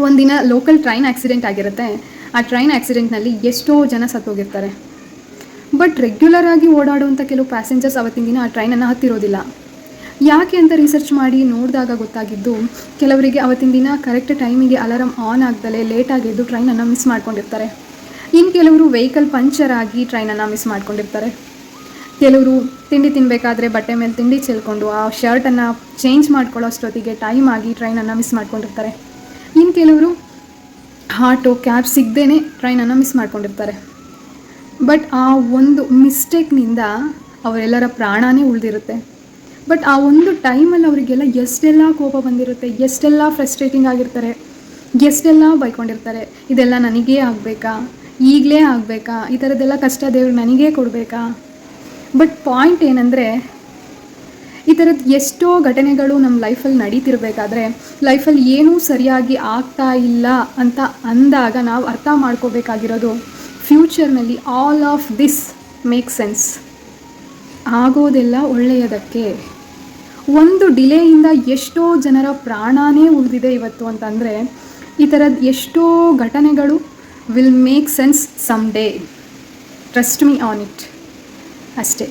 ಒಂದಿನ local train accident ಆಗಿರುತ್ತೆ. ಆ ಟ್ರೈನ್ ಆಕ್ಸಿಡೆಂಟ್ನಲ್ಲಿ ಎಷ್ಟೋ ಜನ ಸತ್ತೋಗಿರ್ತಾರೆ. ಬಟ್ ರೆಗ್ಯುಲರ್ ಆಗಿ ಓಡಾಡುವಂಥ ಕೆಲವು ಪ್ಯಾಸೆಂಜರ್ಸ್ ಅವತ್ತಿನ ದಿನ ಆ ಟ್ರೈನನ್ನು ಹತ್ತಿರೋದಿಲ್ಲ. ಯಾಕೆ ಅಂತ ರಿಸರ್ಚ್ ಮಾಡಿ ನೋಡಿದಾಗ ಗೊತ್ತಾಗಿದ್ದು, ಕೆಲವರಿಗೆ ಅವತ್ತಿನ ದಿನ ಕರೆಕ್ಟ್ ಟೈಮಿಗೆ ಅಲಾರಮ್ ಆನ್ ಆಗ್ದಲೇ ಲೇಟಾಗಿದ್ದು ಟ್ರೈನನ್ನು ಮಿಸ್ ಮಾಡ್ಕೊಂಡಿರ್ತಾರೆ. ಇನ್ನು ಕೆಲವರು ವೆಹಿಕಲ್ ಪಂಚರ್ ಆಗಿ ಟ್ರೈನನ್ನು ಮಿಸ್ ಮಾಡ್ಕೊಂಡಿರ್ತಾರೆ. ಕೆಲವರು ತಿಂಡಿ ತಿನ್ನಬೇಕಾದ್ರೆ ಬಟ್ಟೆ ಮೇಲೆ ತಿಂಡಿ ಚೆಲ್ಕೊಂಡು ಆ ಶರ್ಟನ್ನು ಚೇಂಜ್ ಮಾಡ್ಕೊಳ್ಳೋ ಅಷ್ಟೊತ್ತಿಗೆ ಟೈಮ್ ಆಗಿ ಟ್ರೈನನ್ನು ಮಿಸ್ ಮಾಡ್ಕೊಂಡಿರ್ತಾರೆ. ಇನ್ನು ಕೆಲವರು ಆಟೋ ಕ್ಯಾಬ್ ಸಿಗದೇ ಟ್ರೈನನ್ನು ಮಿಸ್ ಮಾಡ್ಕೊಂಡಿರ್ತಾರೆ. ಬಟ್ ಆ ಒಂದು ಮಿಸ್ಟೇಕ್ನಿಂದ ಅವರೆಲ್ಲರ ಪ್ರಾಣವೇ ಉಳಿದಿರುತ್ತೆ. ಬಟ್ ಆ ಒಂದು ಟೈಮಲ್ಲಿ ಅವರಿಗೆಲ್ಲ ಎಷ್ಟೆಲ್ಲ ಕೋಪ ಬಂದಿರುತ್ತೆ, ಎಷ್ಟೆಲ್ಲ ಫ್ರಸ್ಟ್ರೇಟಿಂಗ್ ಆಗಿರ್ತಾರೆ, ಎಷ್ಟೆಲ್ಲ ಬೈಕೊಂಡಿರ್ತಾರೆ. ಇದೆಲ್ಲ ನನಗೇ ಆಗಬೇಕಾ, ಈಗಲೇ ಆಗಬೇಕಾ, ಈ ಥರದ್ದೆಲ್ಲ ಕಷ್ಟ ದೇವ್ರು ನನಗೇ ಕೊಡಬೇಕಾ. ಬಟ್ ಪಾಯಿಂಟ್ ಏನಂದರೆ, ಈ ಥರದ್ದು ಎಷ್ಟೋ ಘಟನೆಗಳು ನಮ್ಮ ಲೈಫಲ್ಲಿ ನಡೀತಿರ್ಬೇಕಾದ್ರೆ ಲೈಫಲ್ಲಿ ಏನೂ ಸರಿಯಾಗಿ ಆಗ್ತಾ ಇಲ್ಲ ಅಂತ ಅಂದಾಗ ನಾವು ಅರ್ಥ ಮಾಡ್ಕೋಬೇಕಾಗಿರೋದು, ಫ್ಯೂಚರ್ನಲ್ಲಿ all of this make sense. ಆಗೋದೆಲ್ಲ ಒಳ್ಳೆಯದಕ್ಕೆ. ಒಂದು ಡಿಲೇಯಿಂದ ಎಷ್ಟೋ ಜನರ ಪ್ರಾಣವೇ ಉಳಿದಿದೆ ಇವತ್ತು ಅಂತಂದರೆ, ಈ ಥರದ್ದು ಎಷ್ಟೋ ಘಟನೆಗಳು will make sense some day. Trust me on it. ಅಷ್ಟೇ.